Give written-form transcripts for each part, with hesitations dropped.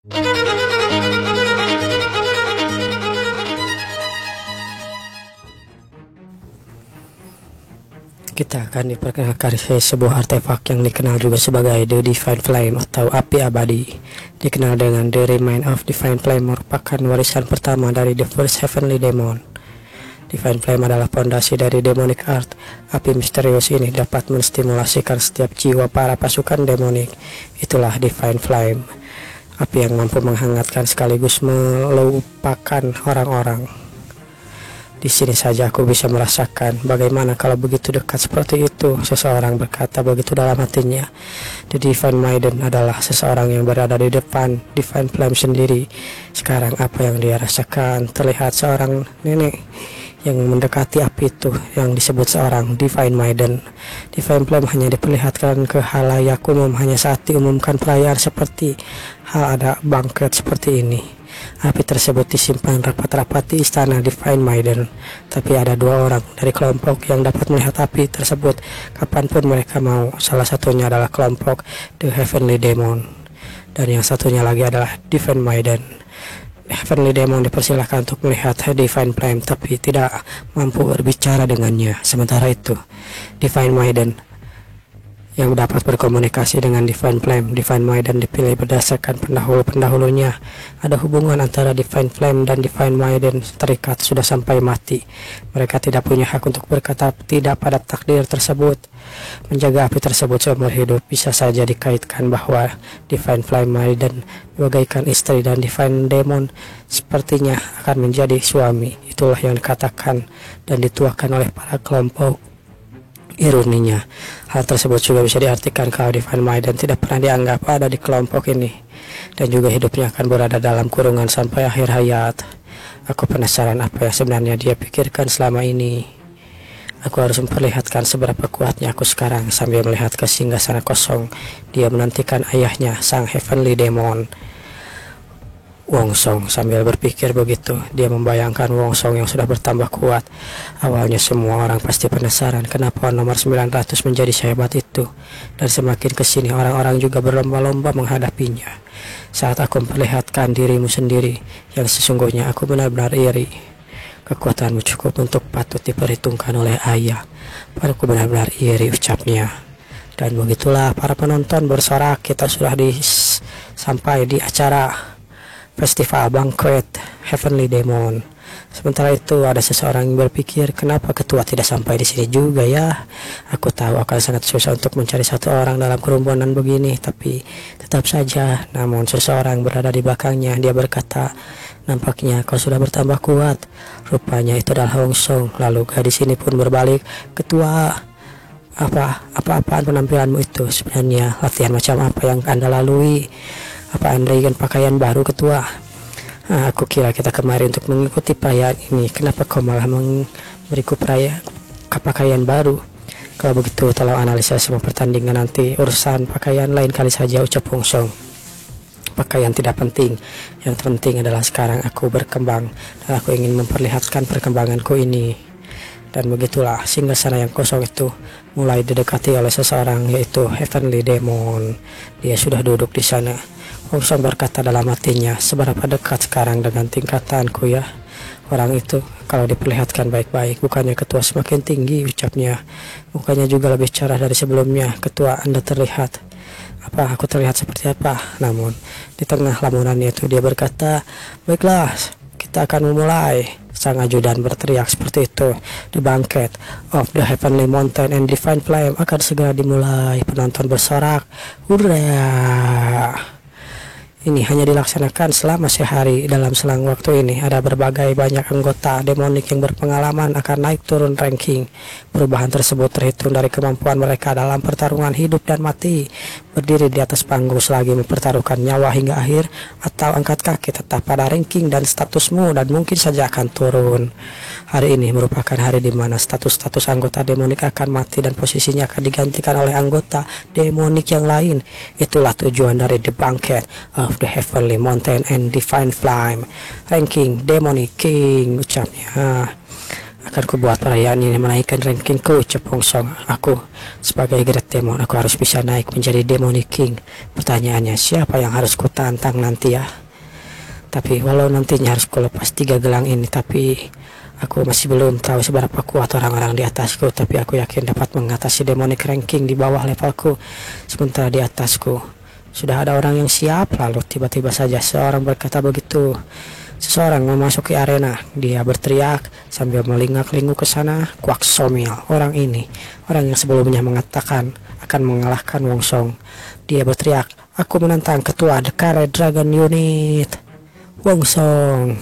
Kita akan diperkenalkan sebuah artefak yang dikenal juga sebagai The Divine Flame atau api abadi. Dikenal dengan The Remain of Divine Flame, merupakan warisan pertama dari The First Heavenly Demon. Divine Flame adalah fondasi dari demonic art. Api misterius ini dapat menstimulasikan setiap jiwa para pasukan demonik. Itulah Divine Flame, api yang mampu menghangatkan sekaligus melupakan orang-orang. Di sini saja aku bisa merasakan bagaimana kalau begitu dekat seperti itu. Seseorang berkata begitu dalam hatinya. The Divine Maiden adalah seseorang yang berada di depan Divine Flame sendiri. Sekarang apa yang dia rasakan? Terlihat seorang nenek yang mendekati api itu, yang disebut seorang Divine Maiden. Divine Flame hanya diperlihatkan ke halayak umum hanya saat diumumkan perayaan seperti hal ada bangkit seperti ini. Api tersebut disimpan rapat-rapat di istana Divine Maiden, tapi ada dua orang dari kelompok yang dapat melihat api tersebut kapanpun mereka mau. Salah satunya adalah kelompok The Heavenly Demon, dan yang satunya lagi adalah Divine Maiden. Heavenly Demon dipersilahkan untuk melihat Divine Flame, tapi tidak mampu berbicara dengannya. Sementara itu, Divine Maiden yang dapat berkomunikasi dengan Divine Flame. Divine Maiden dipilih berdasarkan pendahulu-pendahulunya. Ada hubungan antara Divine Flame dan Divine Maiden terikat sudah sampai mati. Mereka tidak punya hak untuk berkata tidak pada takdir tersebut. Menjaga api tersebut seumur hidup. Bisa saja dikaitkan bahwa Divine Flame Maiden bagaikan istri dan Divine Demon sepertinya akan menjadi suami. Itulah yang dikatakan dan dituakan oleh para kelompok. Ironinya, hal tersebut juga bisa diartikan kalau Divine Maiden tidak pernah dianggap ada di kelompok ini, dan juga hidupnya akan berada dalam kurungan sampai akhir hayat. Aku penasaran apa yang sebenarnya dia pikirkan selama ini. Aku harus memperlihatkan seberapa kuatnya aku sekarang. Sambil melihat ke singgasana kosong, dia menantikan ayahnya, sang Heavenly Demon, Wongsong. Sambil berpikir begitu, dia membayangkan Wongsong yang sudah bertambah kuat. Awalnya semua orang pasti penasaran kenapa nomor 900 menjadi sehebat itu, dan semakin kesini orang-orang juga berlomba-lomba menghadapinya. Saat aku memperlihatkan dirimu sendiri yang sesungguhnya, aku benar-benar iri. Kekuatanmu cukup untuk patut diperhitungkan oleh ayah. Aku benar-benar iri, ucapnya. Dan begitulah para penonton bersorak, kita sudah sampai di acara Festival Banquet Heavenly Demon. Sementara itu ada seseorang yang berpikir, kenapa ketua tidak sampai di sini juga ya? Aku tahu akan sangat susah untuk mencari satu orang dalam kerumunan begini, tapi tetap saja. Namun seseorang berada di belakangnya. Dia berkata, nampaknya kau sudah bertambah kuat. Rupanya itu adalah Wongsong. Lalu gadis ini pun berbalik, ketua, apa-apaan penampilanmu itu? Sebenarnya latihan macam apa yang Anda lalui? Apa Anda ingin pakaian baru, ketua? Aku kira kita kemari untuk mengikuti perayaan ini. Kenapa kau malah memberiku pakaian baru? Kalau begitu tolong analisa semua pertandingan nanti. Urusan pakaian lain kali saja, ucap Wongsong. Pakaian tidak penting. Yang penting adalah sekarang aku berkembang, dan aku ingin memperlihatkan perkembanganku ini. Dan begitulah singgasana yang kosong itu mulai didekati oleh seseorang, yaitu Heavenly Demon. Dia sudah duduk di sana. Wongsong berkata dalam hatinya, seberapa dekat sekarang dengan tingkatanku ya. Orang itu kalau diperlihatkan baik-baik, bukannya ketua semakin tinggi, ucapnya. Mukanya juga lebih cerah dari sebelumnya. Ketua, Anda terlihat. Apa aku terlihat seperti apa? Namun di tengah lamunannya itu dia berkata, baiklah, kita akan memulai. Sang ajudan berteriak seperti itu. The Banquet of the Heavenly Mountain and Divine Flame akan segera dimulai. Penonton bersorak, hurra! Ini hanya dilaksanakan selama sehari. Dalam selang waktu ini ada berbagai banyak anggota demonik yang berpengalaman akan naik turun ranking. Perubahan tersebut terhitung dari kemampuan mereka dalam pertarungan hidup dan mati. Berdiri di atas panggung selagi mempertaruhkan nyawa hingga akhir, atau angkat kaki tetap pada ranking dan statusmu dan mungkin saja akan turun. Hari ini merupakan hari di mana status-status anggota demonik akan mati dan posisinya akan digantikan oleh anggota demonik yang lain. Itulah tujuan dari The Banquet of the Heavenly Mountain and Divine Flame. Ranking Demonic King, ucapnya. Akan kubuat perayaan ini menaikkan rankingku, ucap Wong Song. Aku sebagai Great Demon, aku harus bisa naik menjadi Demonic King. Pertanyaannya, siapa yang harus ku tantang nanti ya? Tapi walau nantinya harus ku lepas 3 gelang ini, tapi aku masih belum tahu seberapa kuat orang-orang di atasku. Tapi aku yakin dapat mengatasi demonic ranking di bawah levelku. Sementara di atasku sudah ada orang yang siap. Lalu tiba-tiba saja seorang berkata begitu. Seseorang memasuki arena. Dia berteriak sambil melingak-lingu ke sana. Kwak Somil, orang ini, orang yang sebelumnya mengatakan akan mengalahkan Wong Song. Dia berteriak, aku menantang ketua The Carrot Dragon Unit, Wong Song.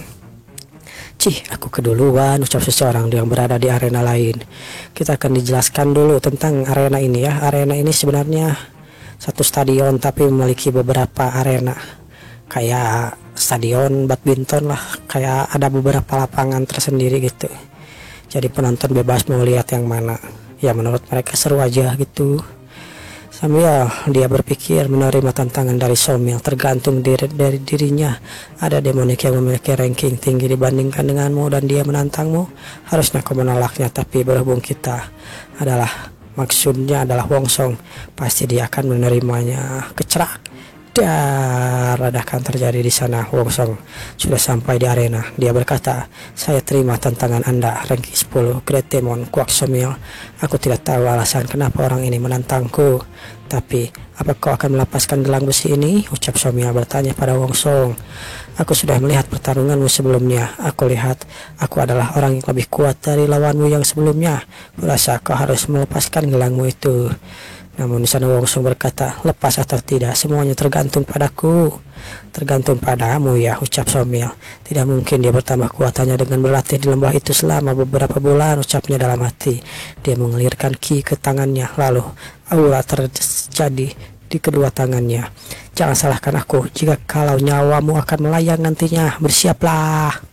Cih, aku keduluan, ucap seseorang yang berada di arena lain. Kita akan dijelaskan dulu tentang arena ini ya. Arena ini sebenarnya satu stadion tapi memiliki beberapa arena. Kayak stadion badminton lah, kayak ada beberapa lapangan tersendiri gitu. Jadi penonton bebas mau lihat yang mana. Ya menurut mereka seru aja gitu. Sambil dia berpikir menerima tantangan dari Somil, tergantung dari dirinya. Ada demonic yang memiliki ranking tinggi dibandingkan denganmu dan dia menantangmu, harusnya kau menolaknya. Tapi berhubung kita maksudnya adalah Wong Song, pasti dia akan menerimanya. Kecerak. Ledakan terjadi di sana. Wong Song sudah sampai di arena. Dia berkata, saya terima tantangan Anda, ranking 10, Great Demon, Kwak Somil. Aku tidak tahu alasan kenapa orang ini menantangku, tapi apa kau akan melepaskan gelang besi ini? Ucap Somil bertanya pada Wong Song. Aku sudah melihat pertarunganmu sebelumnya. Aku lihat aku adalah orang yang lebih kuat dari lawanmu yang sebelumnya. Kurasa kau harus melepaskan gelangmu itu. Namun di sana Wong Song berkata, lepas atau tidak, semuanya tergantung padaku. Tergantung padamu ya, ucap Somil. Tidak mungkin dia bertambah kuatannya dengan berlatih di lembah itu selama beberapa bulan, ucapnya dalam hati. Dia mengelirkan ki ke tangannya, lalu aura terjadi di kedua tangannya. Jangan salahkan aku jika kalau nyawamu akan melayang nantinya, bersiaplah.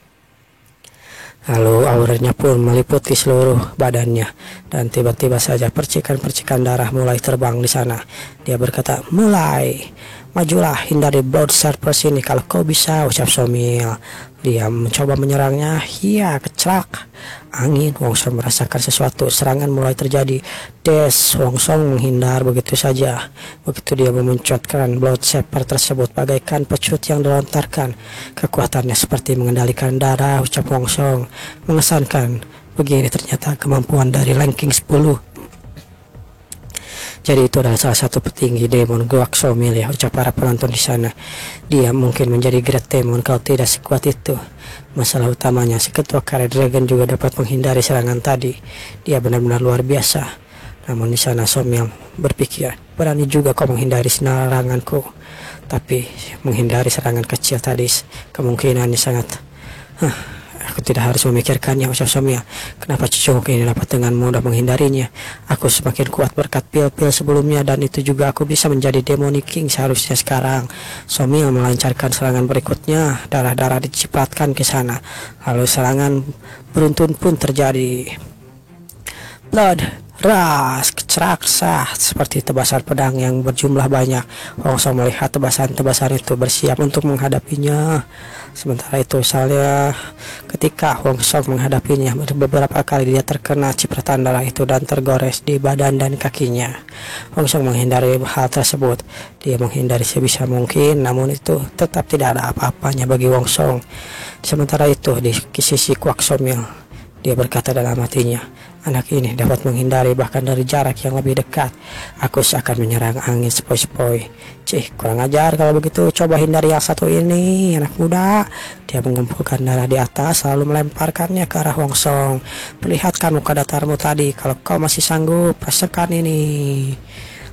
Lalu auranya pun meliputi seluruh badannya dan tiba-tiba saja percikan-percikan darah mulai terbang di sana. Dia berkata, mulai, majulah, hindari Blood Surprise ini kalau kau bisa, ucap Somil. Dia mencoba menyerangnya, ya kecak. Angin, Wong Song merasakan sesuatu, serangan mulai terjadi. Des, Wong Song menghindar begitu saja. Begitu dia memuncratkan Blood Saber tersebut bagaikan pecut yang dilontarkan. Kekuatannya seperti mengendalikan darah, ucap Wong Song. Mengesankan, begini ternyata kemampuan dari ranking 10. Jadi itu adalah salah satu petinggi demon Kwak Somil ya, ucap para penonton di sana. Dia mungkin menjadi Great Demon kalau tidak sekuat itu. Masalah utamanya, si ketua Carrot Dragon juga dapat menghindari serangan tadi. Dia benar-benar luar biasa. Namun di sana Somil berpikir, berani juga kau menghindari seranganku. Tapi menghindari serangan kecil tadi kemungkinannya sangat aku tidak harus memikirkannya, ucap Somil. Kenapa cucuku ini dapat dengan mudah menghindarinya? Aku semakin kuat berkat pil-pil sebelumnya dan itu juga aku bisa menjadi Demonic King seharusnya sekarang. Somil melancarkan serangan berikutnya, darah-darah dicipratkan ke sana. Lalu serangan beruntun pun terjadi. Blood Ras, kecerak seperti tebasan pedang yang berjumlah banyak. Wong Song melihat tebasan-tebasan itu bersiap untuk menghadapinya. Sementara itu misalnya ketika Wong Song menghadapinya, beberapa kali dia terkena cipratan darah itu dan tergores di badan dan kakinya. Wong Song menghindari hal tersebut. Dia menghindari sebisa mungkin, namun itu tetap tidak ada apa-apanya bagi Wong Song. Sementara itu di sisi Kwak Somil, dia berkata dalam hatinya, anak ini dapat menghindari bahkan dari jarak yang lebih dekat. Aku seakan menyerang angin sepoi-sepoi. Cih, kurang ajar kalau begitu, coba hindari yang satu ini, anak muda. Dia mengumpulkan darah di atas lalu melemparkannya ke arah Wong Song. Perlihatkan muka datarmu tadi, kalau kau masih sanggup, rasakan ini.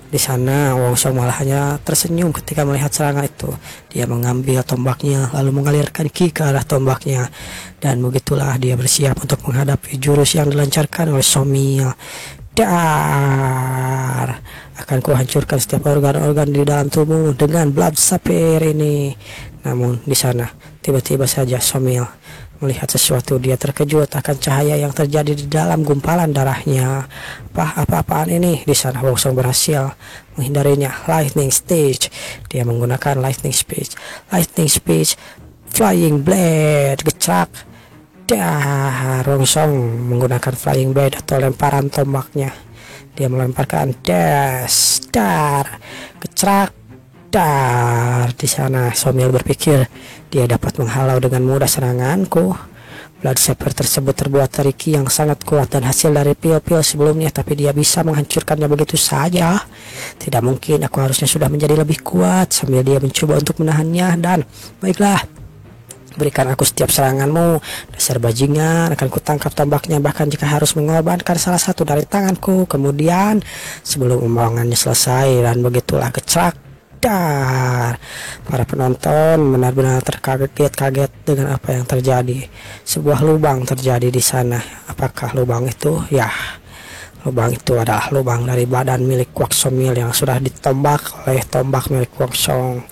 Di sana Wong Song malah hanya tersenyum ketika melihat serangan itu. Dia mengambil tombaknya lalu mengalirkan ki ke arah tombaknya, dan begitulah dia bersiap untuk menghadapi jurus yang dilancarkan oleh Somil. Dar, akan kuhancurkan setiap organ-organ di dalam tubuhmu dengan Blood Saber ini. Namun di sana tiba-tiba saja Somil melihat sesuatu. Dia terkejut akan cahaya yang terjadi di dalam gumpalan darahnya. Apa-apaan ini? Di sana Wong Song berhasil menghindarinya. Lightning Stage. Dia menggunakan Lightning Speed, Flying Blade, gecak. Dar, Wongsong menggunakan flying blade atau lemparan tombaknya. Dia melemparkan dash, dar, kecrak, dar. Di sana Somiel berpikir dia dapat menghalau dengan mudah seranganku. Blood Saber tersebut terbuat dari ki yang sangat kuat dan hasil dari pil-pil sebelumnya, tapi dia bisa menghancurkannya begitu saja. Tidak mungkin, aku harusnya sudah menjadi lebih kuat. Sambil dia mencoba untuk menahannya, dan baiklah, berikan aku setiap seranganmu, dasar bajingan. Akan kutangkap tombaknya, bahkan jika harus mengorbankan salah satu dari tanganku. Kemudian sebelum omongannya selesai, dan begitulah kecak, dar. Para penonton benar-benar terkaget-kaget dengan apa yang terjadi. Sebuah lubang terjadi di sana. Apakah lubang itu? Ya, lubang itu adalah lubang dari badan milik Kwak Somil yang sudah ditombak oleh tombak milik Wongsong.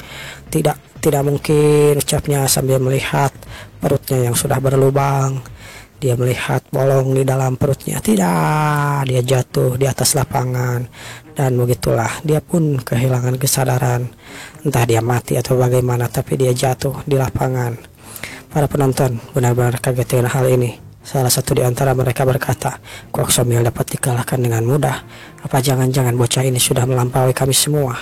Tidak mungkin, ucapnya sambil melihat perutnya yang sudah berlubang. Dia melihat bolong di dalam perutnya. Tidak, dia jatuh di atas lapangan. Dan begitulah, dia pun kehilangan kesadaran. Entah dia mati atau bagaimana, tapi dia jatuh di lapangan. Para penonton benar-benar kaget dengan hal ini. Salah satu di antara mereka berkata, Kwak Somil dapat dikalahkan dengan mudah. Apa jangan-jangan bocah ini sudah melampaui kami semua?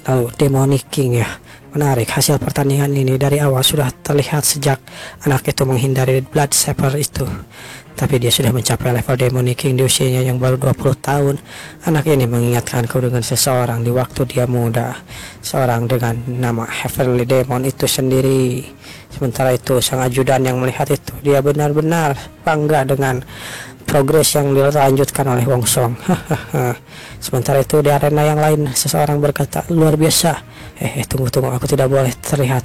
Lalu Demonic King ya. Menarik, hasil pertandingan ini dari awal sudah terlihat sejak anak itu menghindari Blood Saber itu. Tapi dia sudah mencapai level Demonic King di usianya yang baru 20 tahun. Anak ini mengingatkanku dengan seseorang di waktu dia muda. Seorang dengan nama Heavenly Demon itu sendiri. Sementara itu sang ajudan yang melihat itu, dia benar-benar bangga dengan progres yang dilanjutkan oleh Wongsong. Sementara itu di arena yang lain, seseorang berkata, luar biasa. Tunggu, aku tidak boleh terlihat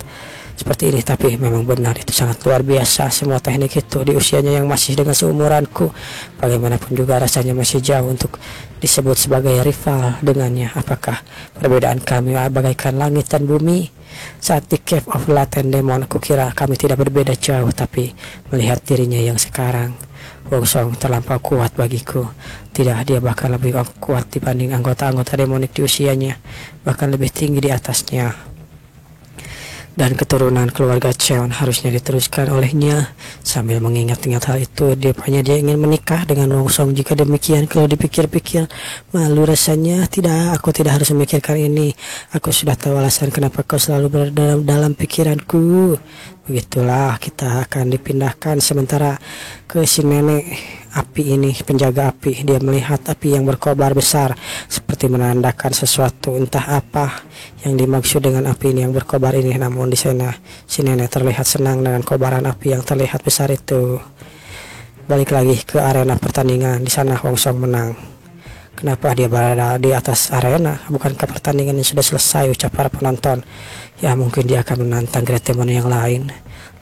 seperti ini, tapi memang benar, itu sangat luar biasa. Semua teknik itu di usianya yang masih dengan seumuranku. Bagaimanapun juga rasanya masih jauh untuk disebut sebagai rival dengannya. Apakah perbedaan kami bagaikan langit dan bumi? Saat di Cave of Latent Demon, aku kira kami tidak berbeda jauh, tapi melihat dirinya yang sekarang, Wongsong terlampau kuat bagiku. Tidak, dia bahkan lebih kuat dibanding anggota-anggota demonik di usianya, bahkan lebih tinggi di atasnya. Dan keturunan keluarga Cheon harusnya diteruskan olehnya. Sambil mengingat-ingat hal itu, dia ingin menikah dengan Wongsong. Jika demikian, kalau dipikir-pikir, malu rasanya. Tidak, aku tidak harus memikirkan ini. Aku sudah tahu alasan kenapa kau selalu berada dalam pikiranku. Begitulah, kita akan dipindahkan sementara ke si nenek api ini, penjaga api. Dia melihat api yang berkobar besar seperti menandakan sesuatu, entah apa yang dimaksud dengan api ini yang berkobar ini. Namun di sana si nenek terlihat senang dengan kobaran api yang terlihat besar itu. Balik lagi ke arena pertandingan. Di sana Wongsong menang. Kenapa dia berada di atas arena? Bukankah pertandingan yang sudah selesai, ucap para penonton. Ya, mungkin dia akan menantang Great Demon yang lain.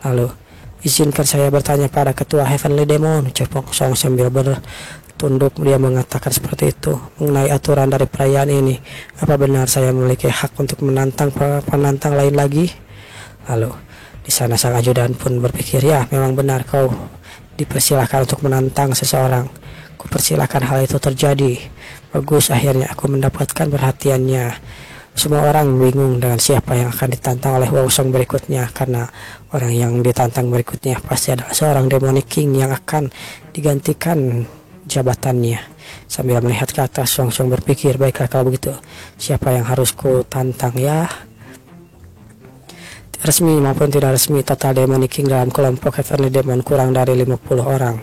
Lalu, izinkan saya bertanya pada ketua Heavenly Demon, ucap Wongsong sambil bertunduk. Dia mengatakan seperti itu mengenai aturan dari perayaan ini. Apa benar saya memiliki hak untuk menantang penantang lain lagi? Lalu, di sana sang ajudan pun berpikir, ya memang benar, kau dipersilakan untuk menantang seseorang. Kupersilakan hal itu terjadi. Bagus, akhirnya aku mendapatkan perhatiannya. Semua orang bingung dengan siapa yang akan ditantang oleh Wongsong berikutnya, karena orang yang ditantang berikutnya pasti adalah seorang Demonic King yang akan digantikan jabatannya. Sambil melihat ke atas, Wongsong berpikir, baiklah kalau begitu, siapa yang harus ku tantang ya? Resmi maupun tidak resmi, total Demonic King dalam kelompok Heavenly Demon kurang dari 50 orang.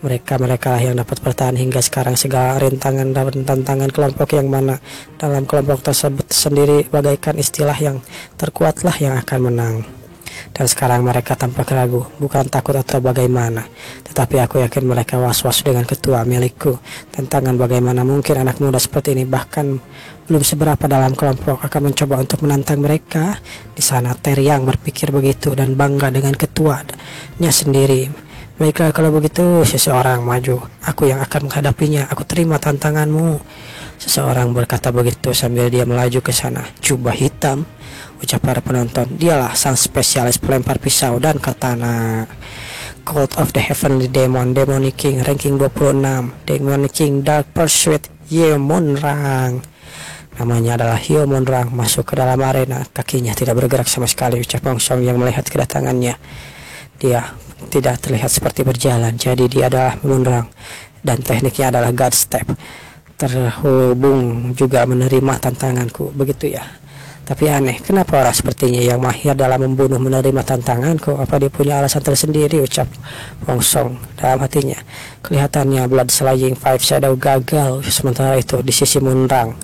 Mereka lah yang dapat bertahan hingga sekarang. Segala rintangan dan tantangan kelompok yang mana dalam kelompok tersebut sendiri bagaikan istilah yang terkuatlah yang akan menang. Dan sekarang mereka tampak ragu, bukan takut atau bagaimana, tetapi aku yakin mereka was-was dengan ketua milikku. Tantangan bagaimana mungkin anak muda seperti ini, bahkan belum seberapa dalam kelompok, akan mencoba untuk menantang mereka. Di sana Teriang berpikir begitu dan bangga dengan ketuanya sendiri. Baiklah kalau begitu, seseorang maju. Aku yang akan menghadapinya. Aku terima tantanganmu. Seseorang berkata begitu sambil dia melaju ke sana. Jubah hitam, ucap para penonton. Dialah sang spesialis pelempar pisau dan katana. Cult of the Heavenly Demon, Demonic King, ranking 26. Demonic King Dark Pursuit, Yeomonrang. Namanya adalah Yeomonrang. Masuk ke dalam arena, kakinya tidak bergerak sama sekali, ucap Wongsong yang melihat kedatangannya. dia tidak terlihat seperti berjalan, jadi dia adalah menyerang, dan tekniknya adalah guard step. Terhubung juga menerima tantanganku, begitu ya. Tapi aneh, kenapa orang sepertinya yang mahir dalam membunuh menerima tantanganku? Apa dia punya alasan tersendiri? Ucap Wong Song dalam hatinya. Kelihatannya Blood Slaying Five Shadow gagal. Sementara itu di sisi Munrang,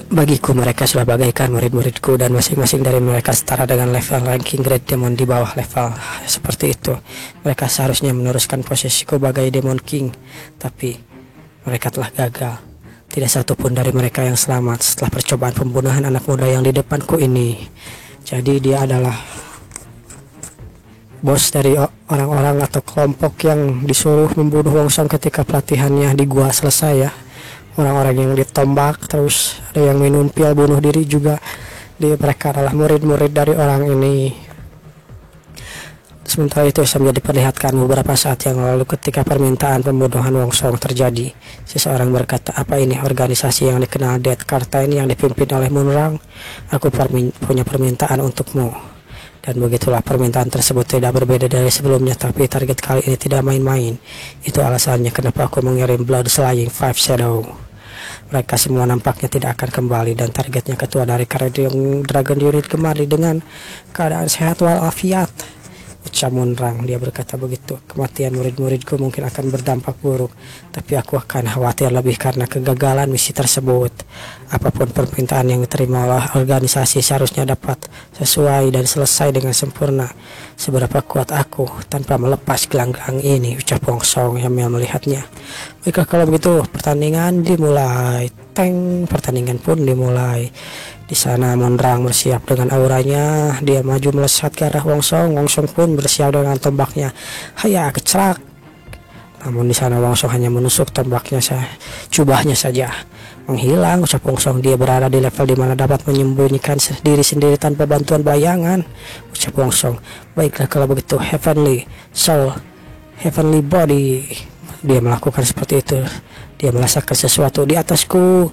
bagiku mereka sudah bagaikan murid-muridku, dan masing-masing dari mereka setara dengan level ranking Great Demon di bawah level. Seperti itu, mereka seharusnya meneruskan posisiku sebagai Demon King, tapi mereka telah gagal. Tidak satu pun dari mereka yang selamat setelah percobaan pembunuhan anak muda yang di depanku ini. Jadi dia adalah bos dari orang-orang atau kelompok yang disuruh membunuh Wong Song ketika pelatihannya di gua selesai ya. Orang-orang yang ditombak, terus ada yang minum pil bunuh diri juga. Mereka adalah murid-murid dari orang ini. Sementara itu sambil diperlihatkan beberapa saat yang lalu ketika permintaan pembunuhan Wong Song terjadi, seseorang berkata, apa ini organisasi yang dikenal Death Curtain yang dipimpin oleh Munrang? Aku punya permintaan untukmu. Dan begitulah, permintaan tersebut tidak berbeda dari sebelumnya, tapi target kali ini tidak main-main. Itu alasannya kenapa aku mengirim Blood Slaying Five Shadow. Mereka semua nampaknya tidak akan kembali, dan targetnya ketua dari Dragon Unit kembali dengan keadaan sehat walafiat. Ucap Munrang, dia berkata begitu. Kematian murid-muridku mungkin akan berdampak buruk, tapi aku akan khawatir lebih karena kegagalan misi tersebut. Apapun permintaan yang diterima oleh organisasi seharusnya dapat sesuai dan selesai dengan sempurna. Seberapa kuat aku tanpa melepas gelang-gelang ini, ucap Wong Song yang melihatnya. Baiklah kalau begitu, pertandingan dimulai. Pertandingan pun dimulai. Di sana Munrang bersiap dengan auranya, dia maju melesat ke arah Wong Song. Wong Song pun bersiap dengan tombaknya. Haya, kecerak. Namun di sana Wong Song hanya menusuk tombaknya jubahnya saja. Menghilang, ucap Wong Song. Dia berada di level di mana dapat menyembunyikan diri sendiri tanpa bantuan bayangan, ucap Wong Song. Baiklah kalau begitu, Heavenly Soul, Heavenly Body. Dia melakukan seperti itu. Dia merasakan sesuatu di atasku.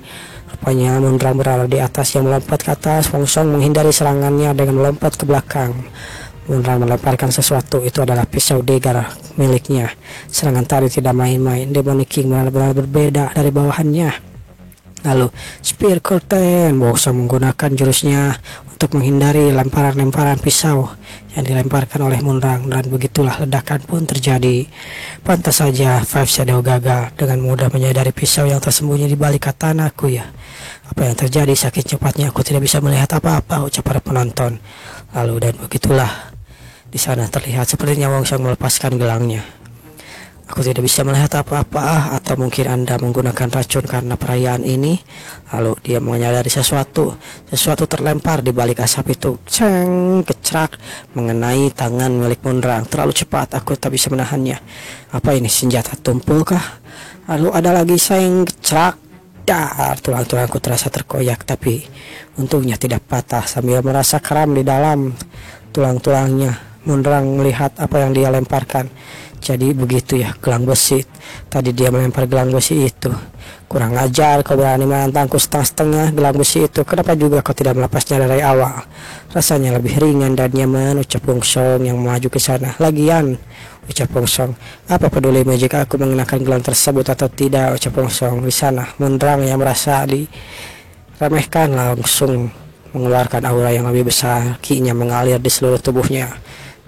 Rupanya Munrang berada di atas yang melompat ke atas. Wong Song menghindari serangannya dengan melompat ke belakang. Munrang melemparkan sesuatu, itu adalah pisau dagger miliknya. Serangan tadi tidak main-main. Demon King benar-benar berbeda dari bawahannya. Lalu Spear Curtain, Wong Song menggunakan jurusnya untuk menghindari lemparan-lemparan pisau yang dilemparkan oleh Munrang, dan begitulah ledakan pun terjadi. Pantas saja Five Shadow gagal dengan mudah menyadari pisau yang tersembunyi di balik katanaku ya. Apa yang terjadi? Sakit cepatnya aku tidak bisa melihat apa-apa, ucap para penonton. Lalu dan begitulah, di sana terlihat sepertinya Wong Song melepaskan gelangnya. Aku tidak bisa melihat apa-apa, atau mungkin Anda menggunakan racun karena perayaan ini. Lalu dia menyadari sesuatu terlempar di balik asap itu. Ceng, kecerak, mengenai tangan milik Munrang. Terlalu cepat, aku tak bisa menahannya. Apa ini, senjata tumpul kah? Lalu ada lagi seng, kecerak. Dar, tulang-tulangku terasa terkoyak, tapi untungnya tidak patah. Sambil merasa kram di dalam tulang-tulangnya, Munrang melihat apa yang dia lemparkan. Jadi begitu ya, gelang besi. Tadi dia melempar gelang besi itu. Kurang ajar, kau berani menantangku setengah-setengah gelang besi itu. Kenapa juga kau tidak melepasnya dari awal? Rasanya lebih ringan dan nyaman, ucap Wong Song yang maju ke sana. Lagian, ucap Wong Song, apa peduli jika aku mengenakan gelang tersebut atau tidak, ucap Wong Song. Di sana Munrang yang merasa diremehkan langsung mengeluarkan aura yang lebih besar. Ki-nya mengalir di seluruh tubuhnya.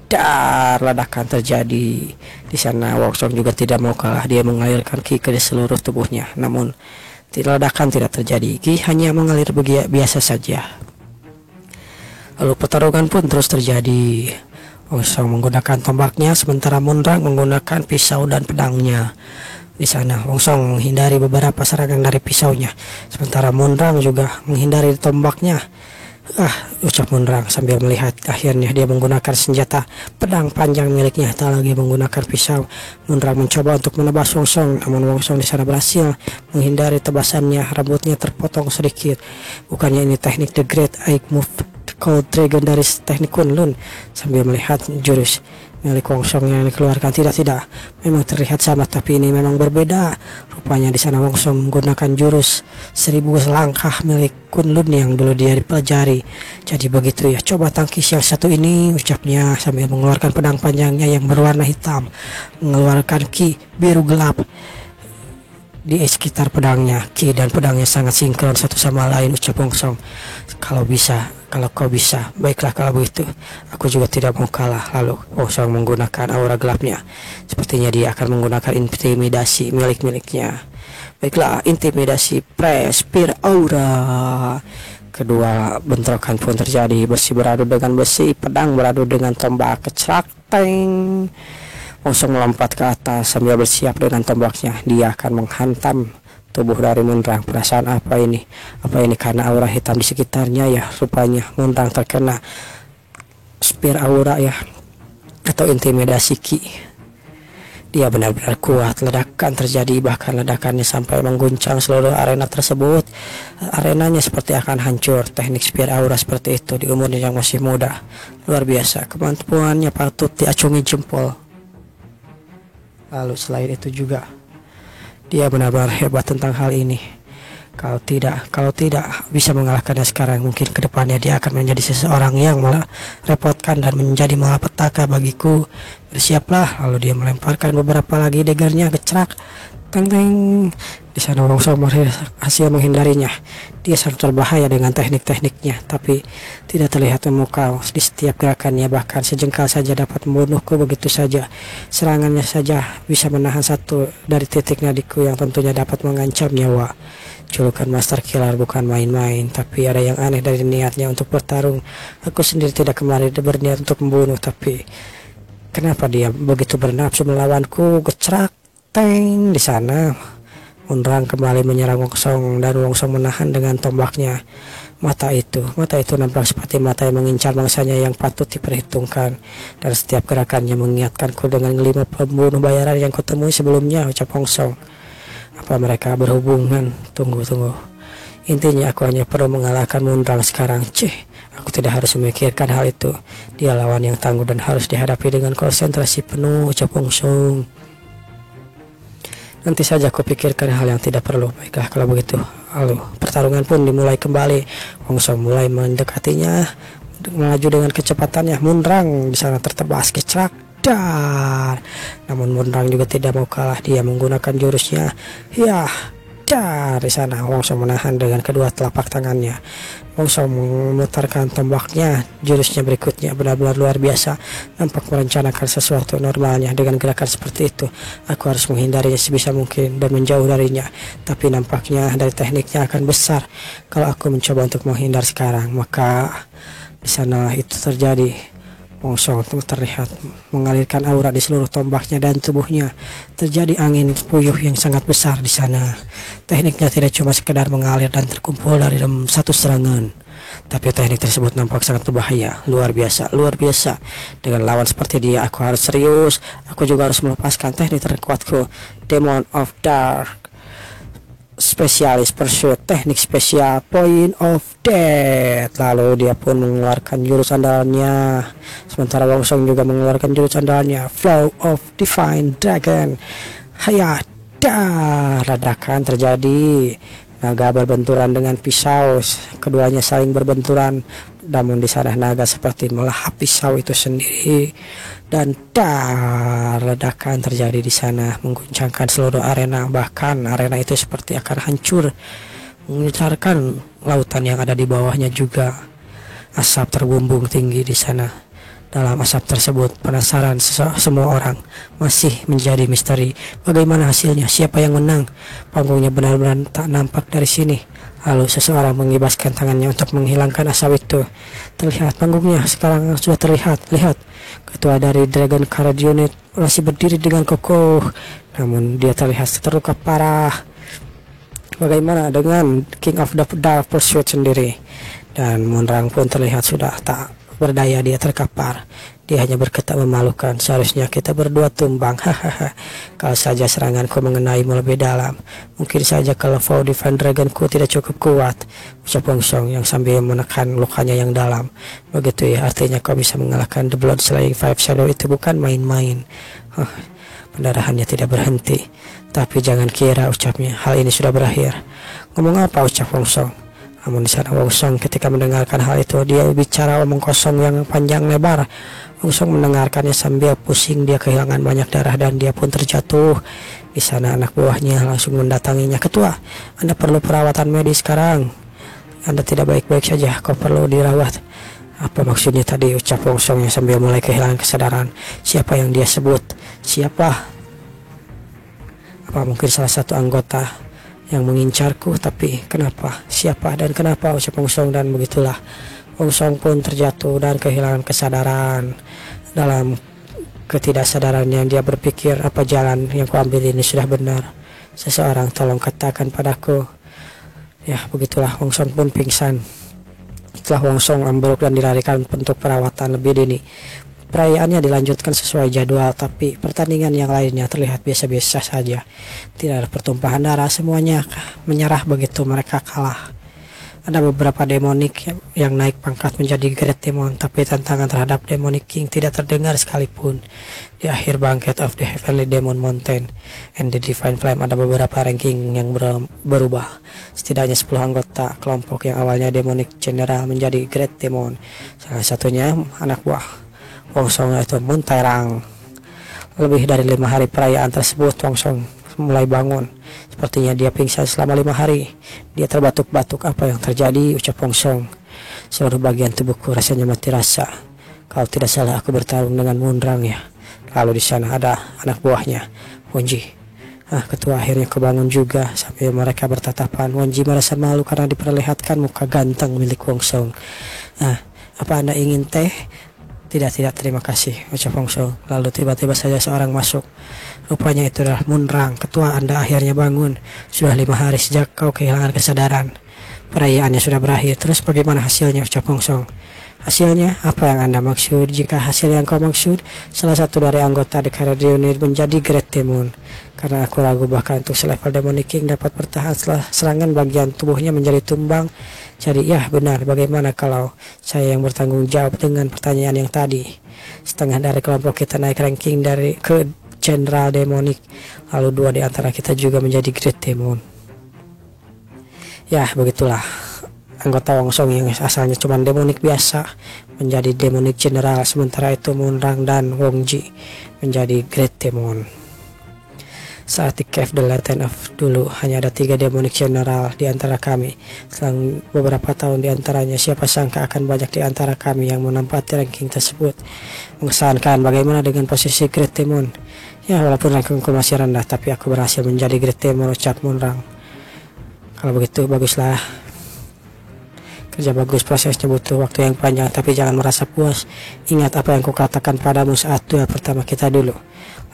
Dar, ledakan terjadi. Di sana Wong Song juga tidak mau kalah. Dia mengalirkan ki ke seluruh tubuhnya. Namun ledakan tidak terjadi. Ki hanya mengalir biasa saja. Lalu pertarungan pun terus terjadi. Wong Song menggunakan tombaknya, sementara Munrang menggunakan pisau dan pedangnya. Di sana Wong Song menghindari beberapa serangan dari pisaunya, sementara Munrang juga menghindari tombaknya. Ucap Munrang sambil melihat. Akhirnya dia menggunakan senjata pedang panjang miliknya, tak lagi menggunakan pisau. Munrang mencoba untuk menebas Wong Song, namun Wong Song di sana berhasil menghindari tebasannya. Rambutnya terpotong sedikit. Bukannya ini teknik The Great Eye Move Cold Dragon dari teknik Kunlun sambil melihat jurus milik Wongsong yang dikeluarkan. Tidak, memang terlihat sama, tapi ini memang berbeda. Rupanya di sana Wongsong menggunakan jurus 1000 langkah milik Kunlun yang dulu dia dipelajari. Jadi begitu ya, coba tangkis yang satu ini, ucapnya sambil mengeluarkan pedang panjangnya yang berwarna hitam, mengeluarkan ki biru gelap di sekitar pedangnya. Ki dan pedangnya sangat sinkron satu sama lain, ucap Wongsong. Kalau kau bisa, baiklah kalau begitu. Aku juga tidak mau kalah. Lalu Wongsong menggunakan aura gelapnya. Sepertinya dia akan menggunakan intimidasi miliknya. Baiklah, intimidasi Spear Aura. Kedua bentrokan pun terjadi. Besi beradu dengan besi, pedang beradu dengan tombak. Kecrak, teng. Wongsong melompat ke atas sambil bersiap dengan tombaknya. Dia akan menghantam tubuh dari Munrang. Perasaan apa ini? Apa ini karena aura hitam di sekitarnya ya? Rupanya Munrang terkena Spear Aura ya, atau intimidasi ki. Dia benar-benar kuat. Ledakan terjadi, bahkan ledakannya sampai mengguncang seluruh arena tersebut. Arenanya seperti akan hancur. Teknik Spear Aura seperti itu di umurnya yang masih muda, luar biasa. Kemampuannya patut diacungi jempol. Lalu selain itu juga, dia benar-benar hebat tentang hal ini. Kalau tidak bisa mengalahkannya sekarang, mungkin kedepannya dia akan menjadi seseorang yang merepotkan dan menjadi malapetaka bagiku. Bersiaplah. Lalu dia melemparkan beberapa lagi daggernya. Kecrak, teng. Di sana Wongsong berhasil menghindarinya. Dia sangat berbahaya dengan teknik-tekniknya, tapi tidak terlihat memukau di setiap gerakannya. Bahkan sejengkal saja dapat membunuhku begitu saja. Serangannya saja bisa menahan satu dari titik nadiku yang tentunya dapat mengancam nyawa. Julukan Master Killer bukan main-main, tapi ada yang aneh dari niatnya untuk bertarung. Aku sendiri tidak kemarin berniat untuk membunuh, tapi kenapa dia begitu bernafsu melawanku? Gecrak, teng. Di sana Munrang kembali menyerang Wongsong dan Wongsong menahan dengan tombaknya. Mata itu nampak seperti mata yang mengincar mangsanya yang patut diperhitungkan, dan setiap gerakannya mengingatkanku dengan 5 pembunuh bayaran yang kutemui sebelumnya, ucap Wongsong. Apa mereka berhubungan? Tunggu. Intinya aku hanya perlu mengalahkan Munrang sekarang. Aku tidak harus memikirkan hal itu. Dia lawan yang tangguh dan harus dihadapi dengan konsentrasi penuh, ucap Wongsong. Nanti saja aku pikirkan hal yang tidak perlu. Baiklah kalau begitu. Lalu pertarungan pun dimulai kembali. Wongsong mulai mendekatinya, melaju dengan kecepatannya. Munrang di sana tertebas, kecrak, dar. Namun Munrang juga tidak mau kalah. Dia menggunakan jurusnya, ya, dar. Di sana Wongsong menahan dengan kedua telapak tangannya. Wongsong memutarkan tombaknya. Jurusnya berikutnya benar-benar luar biasa. Nampak merencanakan sesuatu normalnya. Dengan gerakan seperti itu, aku harus menghindarinya sebisa mungkin dan menjauh darinya. Tapi nampaknya dari tekniknya akan besar. Kalau aku mencoba untuk menghindar sekarang, maka di sana itu terjadi. Wongsong terlihat mengalirkan aura di seluruh tombaknya dan tubuhnya. Terjadi angin puyuh yang sangat besar di sana. Tekniknya tidak cuma sekedar mengalir dan terkumpul dari dalam satu serangan, tapi teknik tersebut nampak sangat berbahaya. Luar biasa. Dengan lawan seperti dia, aku harus serius. Aku juga harus melepaskan teknik terkuatku, Demon of Dark Specialist Pursuit, teknik spesial Point of Death. Lalu dia pun mengeluarkan jurus andalannya, sementara Wongsong juga mengeluarkan jurus andalannya, Flow of Divine Dragon. Ledakan terjadi. Naga berbenturan dengan pisau. Keduanya saling berbenturan, namun di sana naga seperti melahap pisau itu sendiri. Dan ledakan terjadi di sana, mengguncangkan seluruh arena. Bahkan arena itu seperti akan hancur, mengecarkan lautan yang ada di bawahnya juga. Asap terbumbung tinggi di sana. Dalam asap tersebut, penasaran semua orang masih menjadi misteri. Bagaimana hasilnya? Siapa yang menang? Panggungnya benar-benar tak nampak dari sini. Lalu seseorang mengibaskan tangannya untuk menghilangkan asap itu. Terlihat panggungnya sekarang sudah terlihat. Lihat, ketua dari Dragon Card Unit masih berdiri dengan kokoh, namun dia terlihat terluka parah. Bagaimana dengan King of the Dark Pursuit sendiri? Dan Munrang pun terlihat sudah tak berdaya dia terkapar. Dia hanya berkata memalukan. Seharusnya kita berdua tumbang. Hahaha. Kalau saja seranganku mengenaimu lebih dalam. Mungkin saja kalau Vow Divine Dragonku tidak cukup kuat, ucap Wong Song yang sambil menekan lukanya yang dalam. Begitu ya, artinya kau bisa mengalahkan The Blood Slaying Five Shadow itu bukan main-main. Pendarahannya tidak berhenti. Tapi jangan kira, ucapnya, hal ini sudah berakhir. Ngomong apa, ucap Wong Song. Namun di sana Wong Song ketika mendengarkan hal itu, dia bicara omong kosong yang panjang lebar. Wong Song mendengarkannya sambil pusing. Dia kehilangan banyak darah dan dia pun terjatuh. Di sana anak buahnya langsung mendatanginya. Ketua, Anda perlu perawatan medis sekarang. Anda tidak baik-baik saja, kau perlu dirawat. Apa maksudnya tadi, ucap Wong Song yang sambil mulai kehilangan kesadaran. Siapa yang dia sebut? Siapa? Apa mungkin salah satu anggota yang mengincarku? Tapi kenapa? Siapa dan kenapa, ucap Wong Song. Dan begitulah Wong Song pun terjatuh dan kehilangan kesadaran. Dalam ketidaksadarannya dia berpikir, apa jalan yang kuambil ini sudah benar? Seseorang tolong katakan padaku. Ya, begitulah Wong Song pun pingsan. Setelah Wong Song ambruk dan dilarikan untuk perawatan lebih dini, perayaannya dilanjutkan sesuai jadwal, tapi pertandingan yang lainnya terlihat biasa-biasa saja. Tidak ada pertumpahan darah, semuanya menyerah begitu mereka kalah. Ada beberapa Demonic yang naik pangkat menjadi Great Demon, tapi tantangan terhadap Demonic King tidak terdengar sekalipun. Di akhir Banquet of the Heavenly Demon Mountain and the Divine Flame ada beberapa ranking yang berubah. Setidaknya 10 anggota kelompok yang awalnya Demonic General menjadi Great Demon. Salah satunya anak buah Wong Song yaitu Moon Tairang. Lebih dari 5 hari perayaan tersebut, Wong Song mulai bangun. Sepertinya dia pingsan selama 5 hari. Dia terbatuk-batuk. Apa yang terjadi, ucap Wong Song. Seluruh bagian tubuhku rasanya mati rasa. Kalau tidak salah aku bertarung dengan Munrang ya. Lalu di sana ada anak buahnya, Wonji. Ketua akhirnya kebangun juga. Sambil mereka bertatapan, Wonji merasa malu karena diperlihatkan muka ganteng milik Wong Song. Apa Anda ingin teh? Tidak, terima kasih, ucap Wong Song. Lalu tiba-tiba saja seorang masuk. Rupanya itu adalah Munrang. Ketua, Anda akhirnya bangun. Sudah 5 hari sejak kau kehilangan kesadaran. Perayaannya sudah berakhir. Terus bagaimana hasilnya, ucap Wong Song. Hasilnya? Apa yang Anda maksud? Jika hasil yang kau maksud, salah satu dari anggota The Carrier Unit menjadi Great Demon. Karena aku ragu bahkan untuk selevel Demonic King dapat bertahan setelah serangan bagian tubuhnya menjadi tumbang. Jadi ya benar, bagaimana kalau saya yang bertanggung jawab dengan pertanyaan yang tadi? Setengah dari kelompok kita naik ranking dari ke General Demonic, lalu 2 di antara kita juga menjadi Great Demon. Ya begitulah, anggota Wong Song yang asalnya cuma Demonic biasa menjadi Demonic General, sementara itu Munrang dan Wongji menjadi Great Demon. Saat di Cave the Latent of dulu hanya ada 3 Demonic General di antara kami. Selang beberapa tahun di antaranya, siapa sangka akan banyak di antara kami yang menempati ranking tersebut. Mengesankan. Bagaimana dengan posisi Great Demon? Ya, walaupun rankingku masih rendah, tapi aku berhasil menjadi Great Demon, ucap Munrang. Kalau begitu baguslah. Kerja bagus, prosesnya butuh waktu yang panjang, tapi jangan merasa puas. Ingat apa yang kukatakan padamu saat duel pertama kita dulu.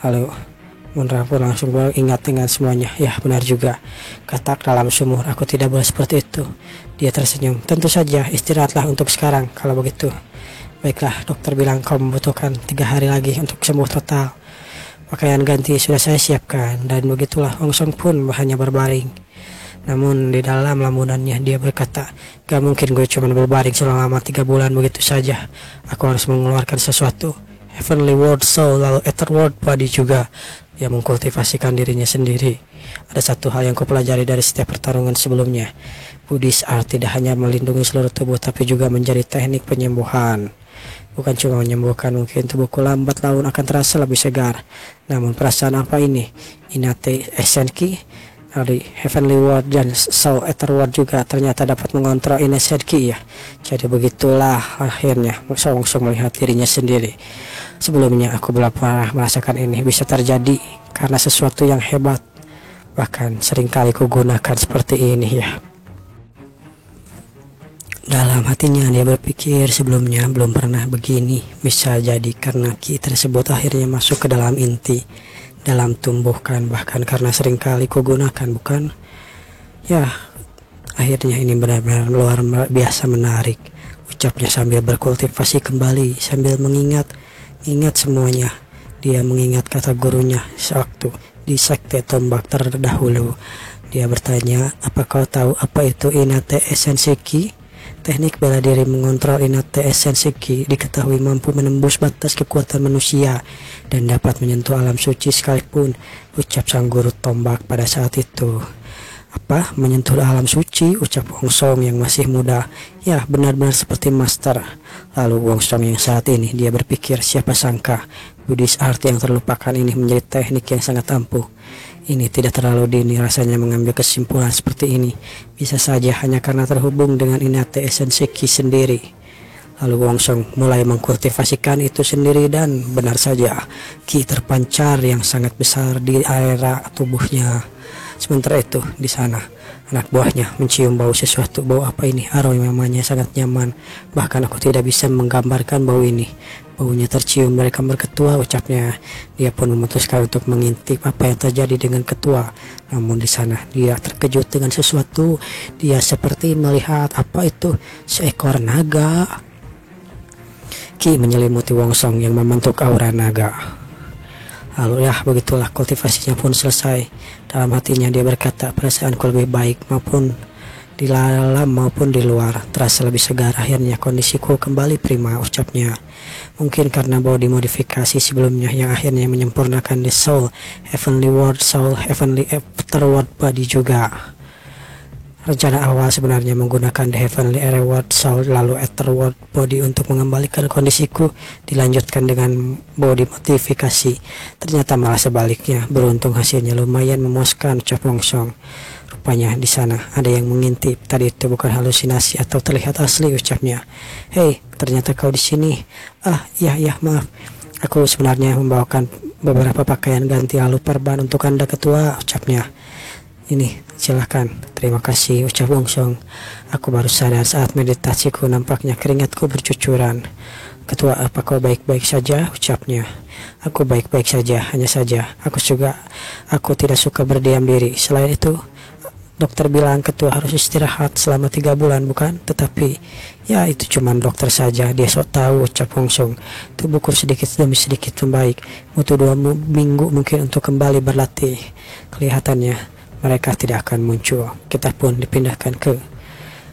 Lalu Munrang pun langsung ingat dengan semuanya. Ya benar juga, katak dalam sumur, aku tidak boleh seperti itu. Dia tersenyum. Tentu saja, istirahatlah untuk sekarang. Kalau begitu, baiklah, dokter bilang kau membutuhkan 3 hari lagi untuk sembuh total. Pakaian ganti sudah saya siapkan. Dan begitulah Wong Song pun hanya berbaring. Namun di dalam lamunannya dia berkata, gak mungkin gue cuma berbaring selama 3 bulan begitu saja. Aku harus mengeluarkan sesuatu. Heavenly World Soul, lalu Ether World Body juga. Dia mengkultivasikan dirinya sendiri. Ada satu hal yang kupelajari dari setiap pertarungan sebelumnya. Buddhist Art tidak hanya melindungi seluruh tubuh, tapi juga menjadi teknik penyembuhan. Bukan cuma menyembuhkan, mungkin tubuhku lambat laun akan terasa lebih segar. Namun perasaan apa ini? Inate Esenki dari Heavenly World dan Soul Ether World juga ternyata dapat mengontrol Esenki ya. Jadi begitulah akhirnya Wong Song melihat dirinya sendiri. Sebelumnya aku belum pernah merasakan ini bisa terjadi karena sesuatu yang hebat. Bahkan seringkali kugunakan seperti ini ya. Dalam hatinya dia berpikir sebelumnya belum pernah begini. Bisa jadi karena ki tersebut akhirnya masuk ke dalam inti, dalam tumbuhkan, bahkan karena seringkali kugunakan, bukan? Ya, akhirnya ini benar-benar luar biasa menarik, ucapnya sambil berkultivasi kembali, sambil ingat semuanya. Dia mengingat kata gurunya sewaktu di sekte tombak terdahulu. Dia bertanya, apa kau tahu apa itu Inate Essenseki? Teknik bela diri mengontrol Inate Essenseki diketahui mampu menembus batas kekuatan manusia dan dapat menyentuh alam suci sekalipun, ucap sang guru tombak pada saat itu. Apa? Menyentuh alam suci, ucap Wong Song yang masih muda. Ya, benar-benar seperti master. Lalu Wong Song yang saat ini dia berpikir, siapa sangka Buddhist art yang terlupakan ini menjadi teknik yang sangat ampuh. Ini tidak terlalu dini rasanya mengambil kesimpulan seperti ini. Bisa saja hanya karena terhubung dengan Inate Essenseki sendiri. Lalu Wong Song mulai mengkultivasikan itu sendiri dan benar saja ki terpancar yang sangat besar di area tubuhnya. Sementara itu di sana anak buahnya mencium bau sesuatu. Bau apa ini? Aromanya sangat nyaman. Bahkan aku tidak bisa menggambarkan bau ini. Baunya tercium dari kamar ketua, ucapnya. Dia pun memutuskan untuk mengintip apa yang terjadi dengan ketua. Namun di sana dia terkejut dengan sesuatu. Dia seperti melihat apa itu, seekor naga. Ki menyelimuti Wong Song yang membentuk aura naga. Lalu ya begitulah kultivasinya pun selesai. Dalam hatinya dia berkata, perasaanku lebih baik maupun di dalam maupun di luar terasa lebih segar. Akhirnya kondisiku kembali prima, ucapnya. Mungkin karena body modifikasi sebelumnya yang akhirnya menyempurnakan the soul, heavenly world soul, heavenly afterworld body juga. Rencana awal sebenarnya menggunakan the heavenly reward soul lalu afterworld body untuk mengembalikan kondisiku, dilanjutkan dengan body modifikasi. Ternyata malah sebaliknya. Beruntung hasilnya lumayan memuaskan, ucap Wong Song. Rupanya di sana ada yang mengintip. Tadi itu bukan halusinasi atau terlihat asli, ucapnya. Hei, ternyata kau di sini. Ah, ya maaf. Aku sebenarnya membawakan beberapa pakaian ganti lalu perban untuk Anda ketua, ucapnya. Ini, silakan. Terima kasih, ucap Wong Song. Aku baru sadar saat meditasiku, nampaknya keringatku bercucuran. Ketua, apa kau baik-baik saja? Ucapnya. Aku baik-baik saja, hanya saja aku tidak suka berdiam diri. Selain itu, dokter bilang ketua harus istirahat selama 3 bulan, bukan? Tetapi, ya itu cuman dokter saja. Dia sok tahu, ucap Wong Song. Tubuhku sedikit demi sedikit membaik. Butuh 2 minggu mungkin untuk kembali berlatih. Kelihatannya mereka tidak akan muncul. Kita pun dipindahkan ke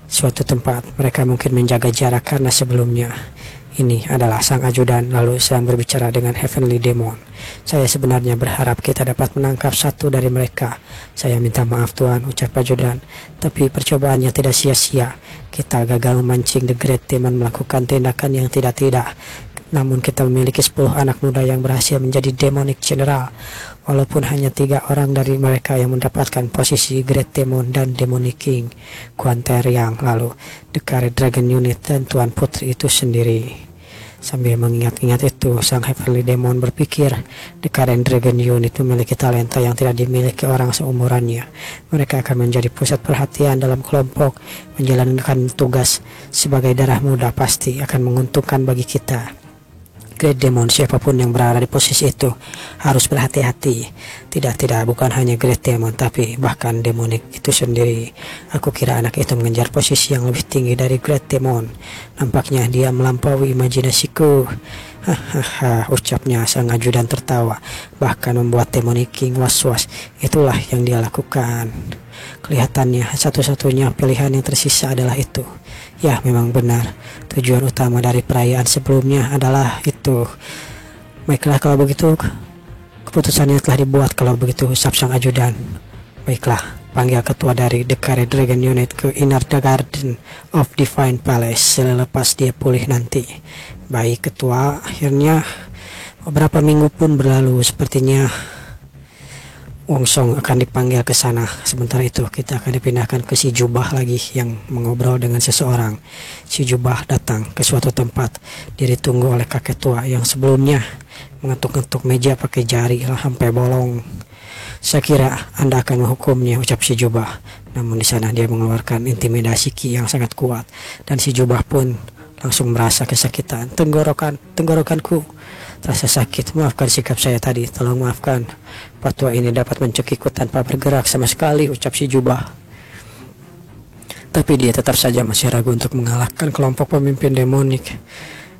suatu tempat. Mereka mungkin menjaga jarak karena sebelumnya ini adalah sang ajudan lalu sedang berbicara dengan Heavenly Demon. Saya sebenarnya berharap kita dapat menangkap satu dari mereka. Saya minta maaf Tuan, ucap ajudan. Tapi percobaannya tidak sia-sia. Kita gagal memancing The Great Demon melakukan tindakan yang tidak-tidak. Namun kita memiliki 10 anak muda yang berhasil menjadi Demonic General. Walaupun hanya 3 orang dari mereka yang mendapatkan posisi Great Demon dan Demonic King, Kuan Teriang, lalu The Carrot Dragon Unit dan Tuan Putri itu sendiri. Sambil mengingat-ingat itu, sang Heavenly Demon berpikir, The Carrot Dragon Unit memiliki talenta yang tidak dimiliki orang seumurannya. Mereka akan menjadi pusat perhatian dalam kelompok, menjalankan tugas sebagai darah muda pasti akan menguntungkan bagi kita. Great Demon, siapapun yang berada di posisi itu harus berhati-hati. Tidak, bukan hanya Great Demon, tapi bahkan Demonic itu sendiri. Aku kira anak itu mengejar posisi yang lebih tinggi dari Great Demon. Nampaknya dia melampaui imajinasiku. Hahaha, ucapnya sang ajudan tertawa, bahkan membuat Demonic King was-was. Itulah yang dia lakukan. Kelihatannya satu-satunya pilihan yang tersisa adalah itu. Ya, memang benar. Tujuan utama dari perayaan sebelumnya adalah itu. Baiklah kalau begitu, keputusannya telah dibuat kalau begitu, usap sang ajudan. Baiklah, panggil ketua dari The Carrot Dragon Unit ke Inner Garden of Divine Palace selepas dia pulih nanti. Baik ketua, akhirnya beberapa minggu pun berlalu. Sepertinya Wong Song akan dipanggil ke sana. Sementara itu kita akan dipindahkan ke si jubah lagi yang mengobrol dengan seseorang. Si jubah datang ke suatu tempat. Dia ditunggu oleh kakek tua yang sebelumnya mengetuk-ngetuk meja pakai jari sampai bolong. Saya kira Anda akan menghukumnya, ucap si jubah. Namun di sana dia mengeluarkan intimidasi ki yang sangat kuat dan si jubah pun langsung merasa kesakitan. Tenggorokanku terasa sakit. Maafkan sikap saya tadi. Tolong maafkan. Patua ini dapat mencekikku tanpa bergerak sama sekali, ucap si jubah. Tapi dia tetap saja masih ragu untuk mengalahkan kelompok pemimpin demonik.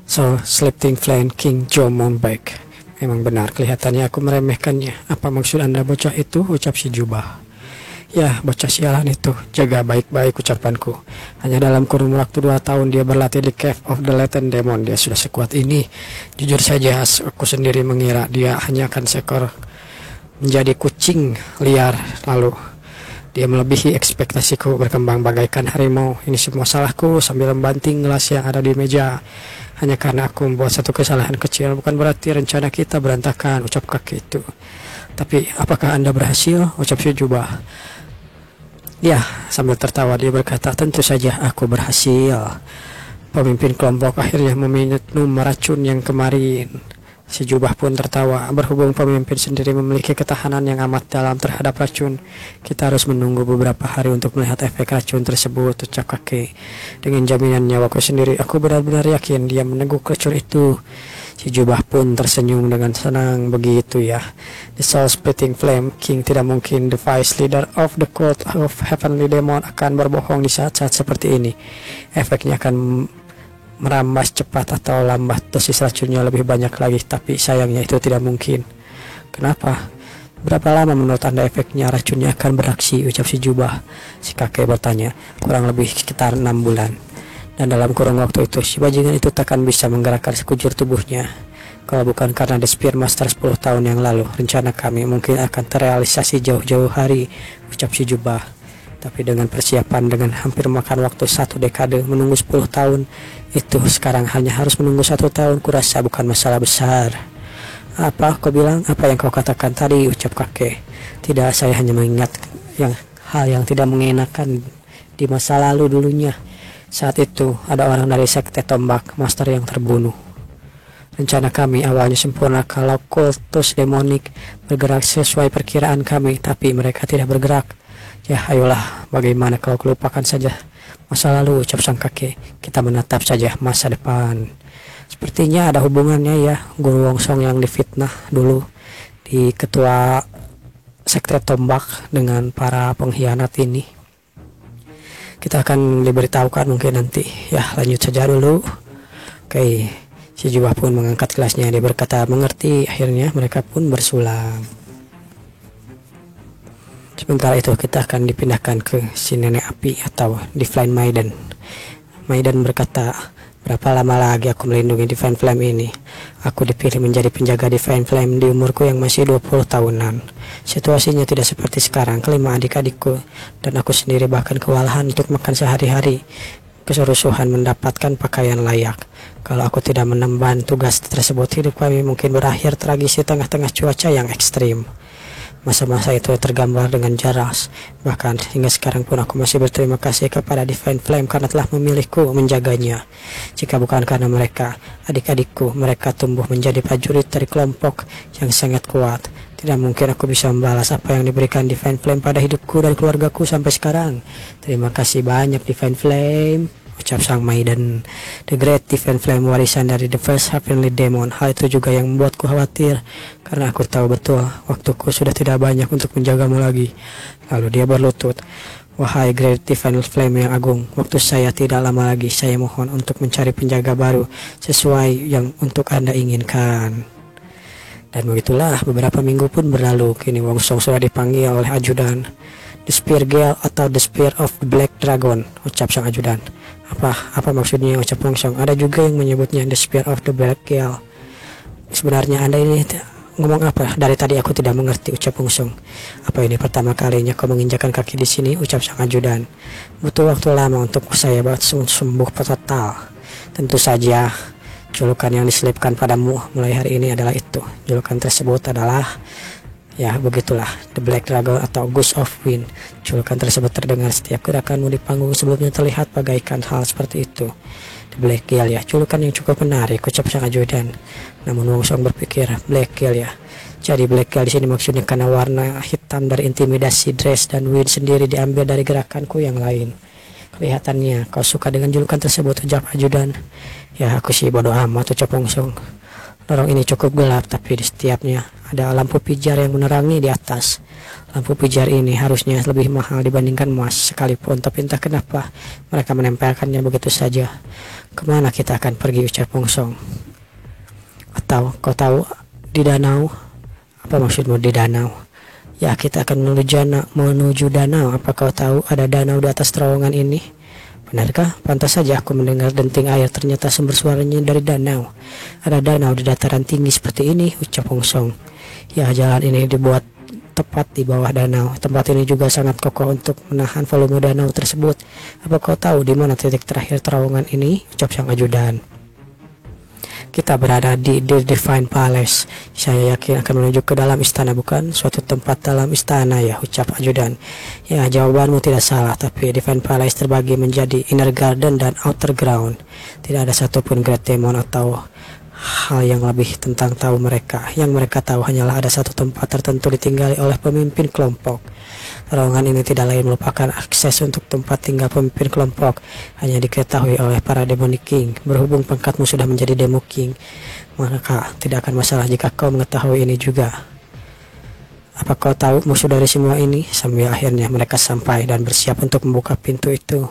So, Sleeping Flame King Joe Mounback. Memang benar, kelihatannya aku meremehkannya. Apa maksud Anda bocah itu? Ucap si jubah. Ya, bocah sialan itu. Jaga baik-baik ucapanku. Hanya dalam kurun waktu 2 tahun dia berlatih di Cave of the Latent Demon. Dia sudah sekuat ini. Jujur saja, aku sendiri mengira dia hanya akan seekor menjadi kucing liar. Lalu dia melebihi ekspektasiku, berkembang bagaikan harimau. Ini semua salahku. Sambil membanting gelas yang ada di meja. Hanya karena aku membuat satu kesalahan kecil, bukan berarti rencana kita berantakan, ucap kakek itu. Tapi apakah Anda berhasil? Ucap si jubah. Ya, sambil tertawa dia berkata, tentu saja aku berhasil. Pemimpin kelompok akhirnya meminum racun yang kemarin. Si jubah pun tertawa. Berhubung pemimpin sendiri memiliki ketahanan yang amat dalam terhadap racun, kita harus menunggu beberapa hari untuk melihat efek racun tersebut, ucap kakek. Dengan jaminan nyawaku sendiri, aku benar-benar yakin dia meneguk racun itu. Si jubah pun tersenyum dengan senang. Begitu ya, The Soul Spitting Flame King tidak mungkin, the vice leader of the cult of Heavenly Demon, akan berbohong di saat-saat seperti ini. Efeknya akan merampas cepat atau lambat, dosis racunnya lebih banyak lagi, tapi sayangnya itu tidak mungkin. Kenapa? Berapa lama menurut Anda efeknya racunnya akan beraksi? Ucap si jubah. Si kakek bertanya. Kurang lebih sekitar 6 bulan. Dan dalam kurun waktu itu, si bajingan itu takkan bisa menggerakkan sekujur tubuhnya. Kalau bukan karena The Spear Master 10 tahun yang lalu, rencana kami mungkin akan terrealisasi jauh-jauh hari, ucap si jubah. Tapi dengan persiapan, dengan hampir makan waktu 1 dekade, menunggu 10 tahun, itu sekarang hanya harus menunggu 1 tahun, kurasa bukan masalah besar. Apa kau bilang? Apa yang kau katakan tadi? Ucap kakek. Tidak, saya hanya mengingat hal yang tidak mengenakan di masa lalu dulunya. Saat itu ada orang dari sekte tombak master yang terbunuh. Rencana kami awalnya sempurna kalau kultus demonik bergerak sesuai perkiraan kami, tapi mereka tidak bergerak. Ya ayolah, bagaimana kalau kelupakan saja masa lalu, ucap sang kakek. Kita menatap saja masa depan. Sepertinya ada hubungannya ya, Guru Wongsong yang difitnah dulu di ketua sekte tombak dengan para pengkhianat ini. Kita akan diberitahukan mungkin nanti. Ya, lanjut saja dulu. Oke, si jubah pun mengangkat gelasnya. Dia berkata mengerti. Akhirnya mereka pun bersulang. Sementara itu kita akan dipindahkan ke si nenek api atau Divine Maiden. Maiden berkata, berapa lama lagi aku melindungi Divine Flame ini? Aku dipilih menjadi penjaga Divine Flame di umurku yang masih 20 tahunan. Situasinya tidak seperti sekarang. Kelima adik-adikku dan aku sendiri bahkan kewalahan untuk makan sehari-hari. Keserusuhan mendapatkan pakaian layak. Kalau aku tidak mengemban tugas tersebut, hidup kami mungkin berakhir tragis di tengah-tengah cuaca yang ekstrim. Masa-masa itu tergambar dengan jelas. Bahkan hingga sekarang pun aku masih berterima kasih kepada Divine Flame karena telah memilihku menjaganya. Jika bukan karena mereka, adik-adikku, mereka tumbuh menjadi prajurit dari kelompok yang sangat kuat. Tidak mungkin aku bisa membalas apa yang diberikan Divine Flame pada hidupku dan keluargaku sampai sekarang. Terima kasih banyak Divine Flame, ucap sang Maiden. The Great Divine Flame, warisan dari The First Heavenly Demon. Hal itu juga yang membuatku khawatir, karena aku tahu betul waktuku sudah tidak banyak untuk menjagamu lagi. Lalu dia berlutut. Wahai Great Divine Flame yang agung, waktu saya tidak lama lagi. Saya mohon untuk mencari penjaga baru sesuai yang untuk Anda inginkan. Dan begitulah beberapa minggu pun berlalu. Kini Wongsong sudah dipanggil oleh ajudan. The Spear Gale atau The Spear of the Black Dragon, ucap sang ajudan. Apa maksudnya, ucap Wongsong. Ada juga yang menyebutnya The Spear of the Black Gale. Sebenarnya Anda ini ngomong apa? Dari tadi aku tidak mengerti, ucap Wongsong. Apa ini pertama kalinya kau menginjakan kaki di sini, ucap sang ajudan. Butuh waktu lama untuk saya sembuh total. Tentu saja. Julukan yang diselipkan padamu mulai hari ini adalah itu. Julukan tersebut adalah, ya begitulah, The Black Dragon atau Gust of Wind. Julukan tersebut terdengar setiap gerakanmu di panggung sebelumnya terlihat bagaikan hal seperti itu. The Black Gale ya, julukan yang cukup menarik, ucap sang ajudan. Namun Wongsong berpikir, Black Gale ya. Jadi Black Gale di sini maksudnya karena warna hitam dari intimidasi dress dan Wind sendiri diambil dari gerakanku yang lain. Kelihatannya kau suka dengan julukan tersebut, ucap ajudan. Ya aku sih bodoh amat, ucap Wongsong. Lorong ini cukup gelap, tapi di setiapnya ada lampu pijar yang menerangi di atas. Lampu pijar ini harusnya lebih mahal dibandingkan emas sekalipun, tapi entah kenapa mereka menempelkannya begitu saja. Kemana kita akan pergi, ucap Pongsong. Atau kau tahu di danau? Apa maksudmu di danau? Ya, kita akan menuju danau. Apa kau tahu ada danau di atas terowongan ini? Benarkah? Pantas saja aku mendengar denting air. Ternyata sumber suaranya dari danau. Ada danau di dataran tinggi seperti ini, ucap Pongsong. Ya, jalan ini dibuat tepat di bawah danau. Tempat ini juga sangat kokoh untuk menahan volume danau tersebut. Apa kau tahu di mana titik terakhir terowongan ini? Ucap sang ajudan. Kita berada di The Divine Palace. Saya yakin akan menuju ke dalam istana, bukan? Suatu tempat dalam istana, ya, ucap ajudan. Ya, jawabanmu tidak salah, tapi Divine Palace terbagi menjadi Inner Garden dan Outer Ground. Tidak ada satupun Great Demon atau hal yang lebih tentang tahu mereka. Yang mereka tahu hanyalah ada satu tempat tertentu ditinggali oleh pemimpin kelompok. Terowongan ini tidak lain merupakan akses untuk tempat tinggal pemimpin kelompok. Hanya diketahui oleh para Demonic King. Berhubung pangkatmu sudah menjadi Demo King, maka tidak akan masalah jika kau mengetahui ini juga. Apa kau tahu musuh dari semua ini? Sambil akhirnya mereka sampai dan bersiap untuk membuka pintu itu.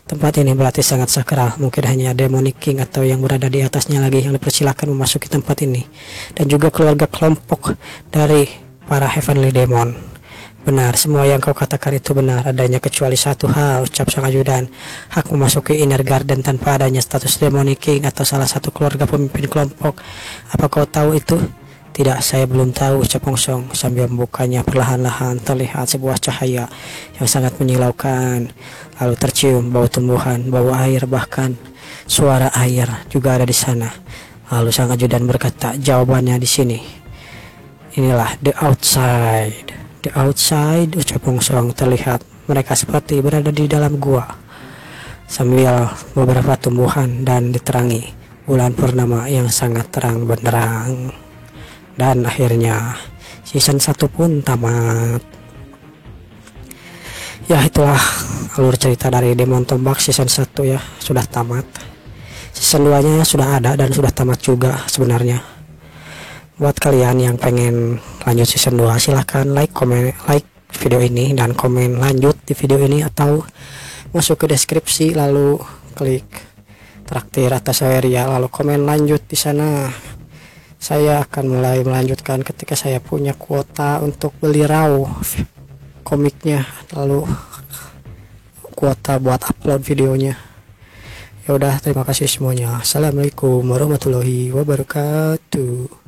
Tempat ini berarti sangat sakral. Mungkin hanya Demonic King atau yang berada di atasnya lagi yang dipersilakan memasuki tempat ini. Dan juga keluarga kelompok dari para Heavenly Demon. Benar, semua yang kau katakan itu benar. Adanya kecuali satu hal, ucap sang ajudan. Hak memasuki Inner Garden tanpa adanya status Demonic King atau salah satu keluarga pemimpin kelompok. Apa kau tahu itu? Tidak, saya belum tahu, ucap Pongsong. Sambil membukanya perlahan-lahan terlihat sebuah cahaya yang sangat menyilaukan. Lalu tercium bau tumbuhan, bau air, bahkan suara air juga ada di sana. Lalu sang ajudan berkata, jawabannya di sini. Inilah the outside. The outside, ucap Pongsong. Terlihat mereka seperti berada di dalam gua sambil beberapa tumbuhan dan diterangi bulan purnama yang sangat terang benderang. Dan akhirnya season 1 pun tamat. Ya, itulah alur cerita dari Demon Tombak season 1 ya, sudah tamat. Season 2 nya sudah ada dan sudah tamat juga sebenarnya. Buat kalian yang pengen lanjut season 2, silahkan like video ini dan komen lanjut di video ini, atau masuk ke deskripsi lalu klik traktir atas Saweria lalu komen lanjut di sana. Saya akan mulai melanjutkan ketika saya punya kuota untuk beli raw komiknya, lalu kuota buat upload videonya. Ya udah, terima kasih semuanya. Assalamualaikum warahmatullahi wabarakatuh.